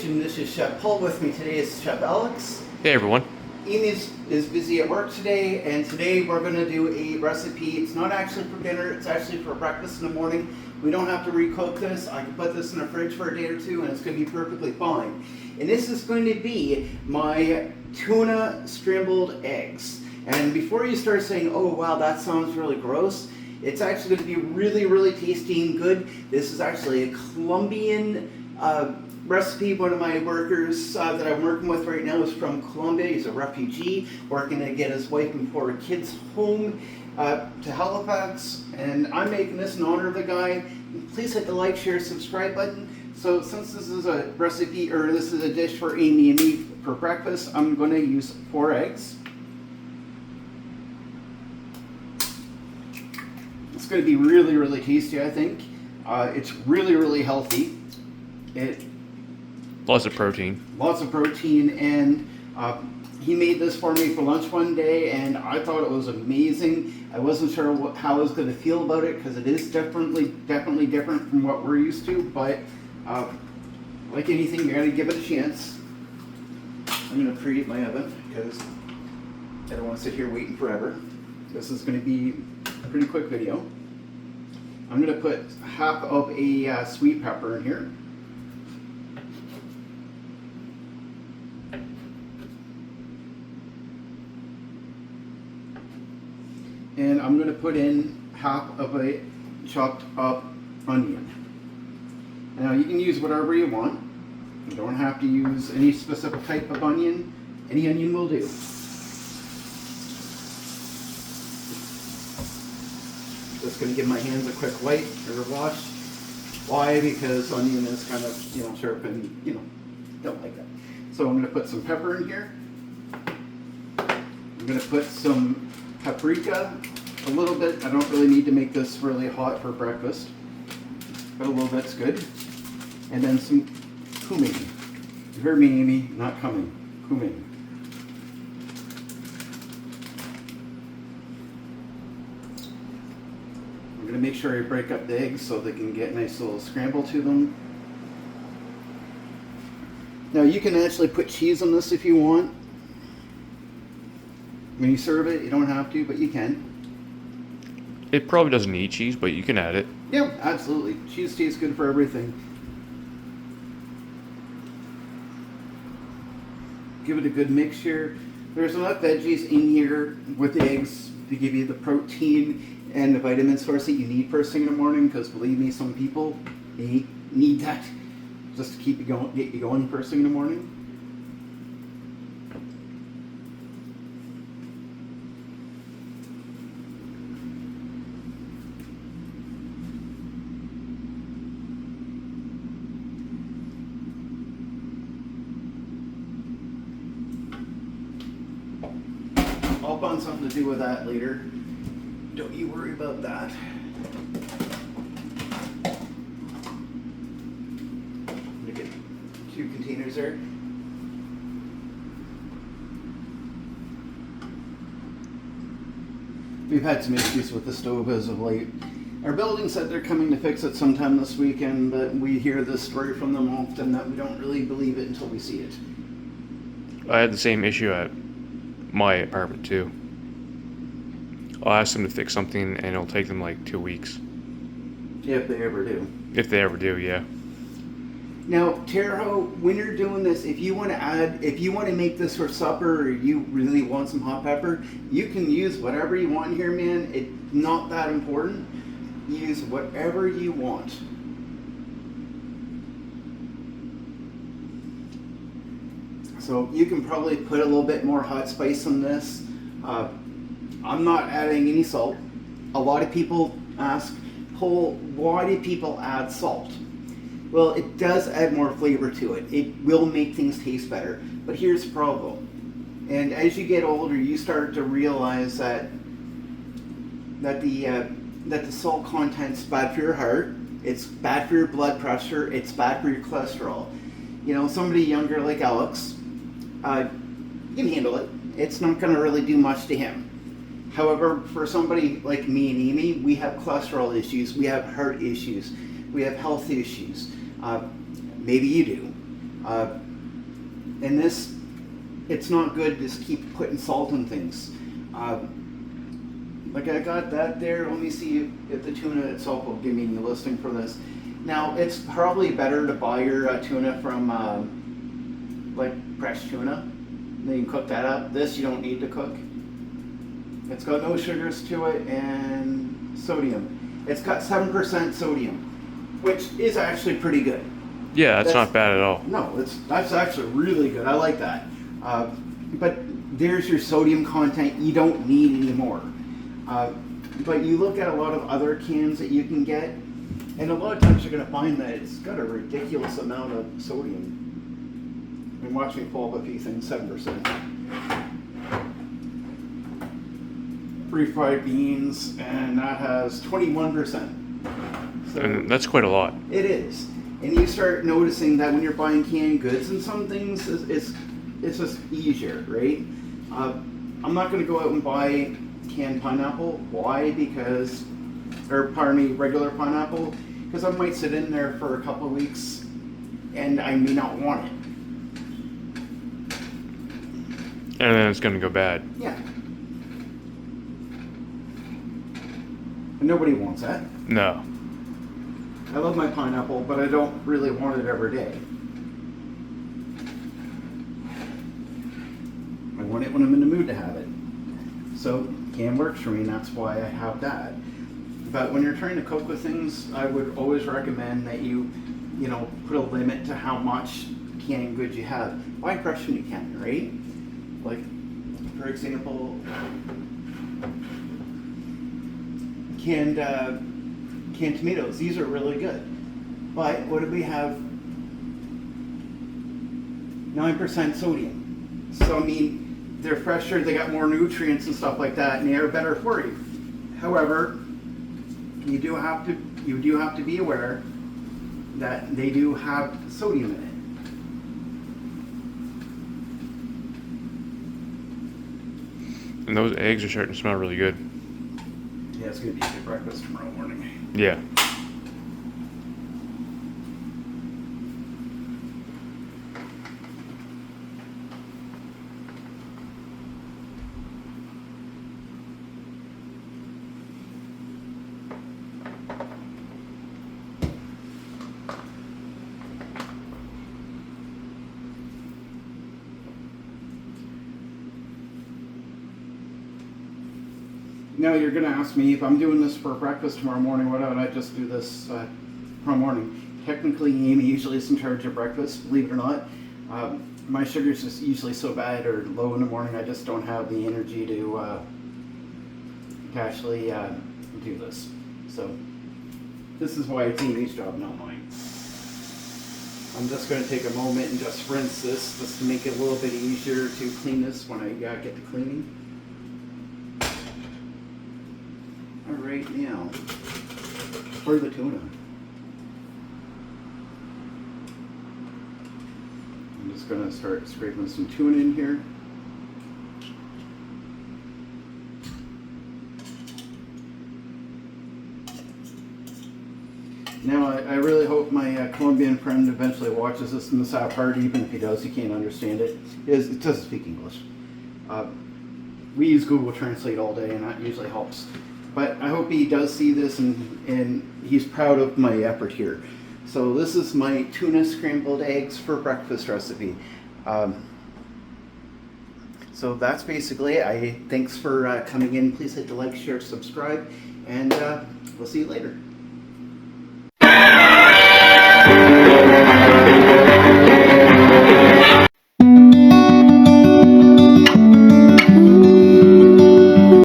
Nation. This is Chef Poul. With me today is Chef Alex. Hey everyone. Amy is busy at work today, and today we're going to do a recipe. It's not actually for dinner, it's actually for breakfast in the morning. We don't have to recook this. I can put this in the fridge for a day or two and it's going to be perfectly fine. And this is going to be my tuna scrambled eggs. And before you start saying, oh wow, that sounds really gross, it's actually going to be really, really tasty and good. This is actually a Columbian recipe. One of my workers that I'm working with right now is from Colombia. He's a refugee working to get his wife and 4 kids home to Halifax. And I'm making this in honor of the guy. Please hit the like, share, subscribe button. So since this is a recipe, or this is a dish for Amy and me for breakfast, I'm going to use 4 eggs. It's going to be really, really tasty, I think. It's really, really healthy. Lots of protein. Lots of protein, and he made this for me for lunch one day, and I thought it was amazing. I wasn't sure how I was going to feel about it because it is definitely different from what we're used to. But like anything, you got to give it a chance. I'm going to preheat my oven because I don't want to sit here waiting forever. This is going to be a pretty quick video. I'm going to put half of a sweet pepper in here. And I'm going to put in half of a chopped up onion. Now you can use whatever you want. You don't have to use any specific type of onion. Any onion will do. Just going to give my hands a quick wipe or wash. Why? Because onion is kind of, sharp and, don't like that. So I'm going to put some pepper in here. I'm going to put some paprika, a little bit. I don't really need to make this really hot for breakfast, but a little bit's good. And then some cumin. You heard me, Amy, not cumin. Cumin. I'm going to make sure I break up the eggs so they can get a nice little scramble to them. Now you can actually put cheese on this if you want. When you serve it, you don't have to, but you can. It probably doesn't need cheese, but you can add it. Yeah, absolutely. Cheese tastes good for everything. Give it a good mixture. There's enough veggies in here with the eggs to give you the protein and the vitamin source that you need first thing in the morning, because believe me, some people need that just to keep you going, get you going first thing in the morning. I'll find something to do with that later. Don't you worry about that. I'm gonna get 2 containers there. We've had some issues with the stove as of late. Our building said they're coming to fix it sometime this weekend, but we hear this story from them often that we don't really believe it until we see it. I had the same issue at my apartment too. I'll ask them to fix something and it'll take them like 2 weeks. If they ever do. If they ever do, yeah. Now, Terre Haute, when you're doing this, if you want to make this for supper, or you really want some hot pepper, you can use whatever you want here, man. It's not that important. Use whatever you want. So you can probably put a little bit more hot spice on this. I'm not adding any salt. A lot of people ask, Poul, why do people add salt? Well, it does add more flavor to it. It will make things taste better. But here's the problem. And as you get older, you start to realize that the salt content's bad for your heart. It's bad for your blood pressure. It's bad for your cholesterol. Somebody younger like Alex, you can handle it. It's not going to really do much to him. However, for somebody like me and Amy, we have cholesterol issues, we have heart issues, we have health issues. Maybe you do. And this, it's not good to just keep putting salt in things. Like I got that there. Let me see if the tuna itself will give me a listing for this. Now, it's probably better to buy your tuna from like fresh tuna. Then you can cook that up. This you don't need to cook. It's got no sugars to it and sodium. It's got 7% sodium, which is actually pretty good. Yeah, that's not bad at all. No, that's actually really good. I like that. But there's your sodium content you don't need anymore. But you look at a lot of other cans that you can get, and a lot of times you're going to find that it's got a ridiculous amount of sodium. I mean, watch me pull up a few things, 7%. Refried beans, and that has 21%. So And that's quite a lot. it is. And you start noticing that when you're buying canned goods and some things, it's just easier, right? I'm not going to go out and buy canned pineapple. Why? Regular pineapple, because I might sit in there for a couple of weeks and I may not want it. And then it's going to go bad. Yeah. And nobody wants that. No. I love my pineapple, but I don't really want it every day. I want it when I'm in the mood to have it. So, can works for me, and that's why I have that. But when you're trying to cook with things, I would always recommend that you put a limit to how much canned goods you have. Buy fresh when you can, right? Like, for example, canned tomatoes. These are really good. But what do we have? 9% sodium. So I mean, they're fresher, they got more nutrients and stuff like that, and they are better for you. However, you do have to be aware that they do have sodium in it. And those eggs are starting to smell really good. Yeah, it's gonna be a good breakfast tomorrow morning. Yeah. Now you're going to ask me if I'm doing this for breakfast tomorrow morning, why don't I just do this tomorrow morning? Technically, Amy usually is in charge of breakfast, believe it or not. My sugar's just usually so bad or low in the morning, I just don't have the energy to actually do this. So this is why it's Amy's job, not mine. I'm just going to take a moment and just rinse this just to make it a little bit easier to clean this when I get to cleaning. Right now for the tuna. I'm just going to start scraping some tuna in here. Now I really hope my Columbian friend eventually watches this in the SAP part. Even if he does, he can't understand it. It doesn't speak English. We use Google Translate all day, and that usually helps. But I hope he does see this and he's proud of my effort here. So this is my tuna scrambled eggs for breakfast recipe. So that's basically it. Thanks for coming in. Please hit the like, share, subscribe, and we'll see you later.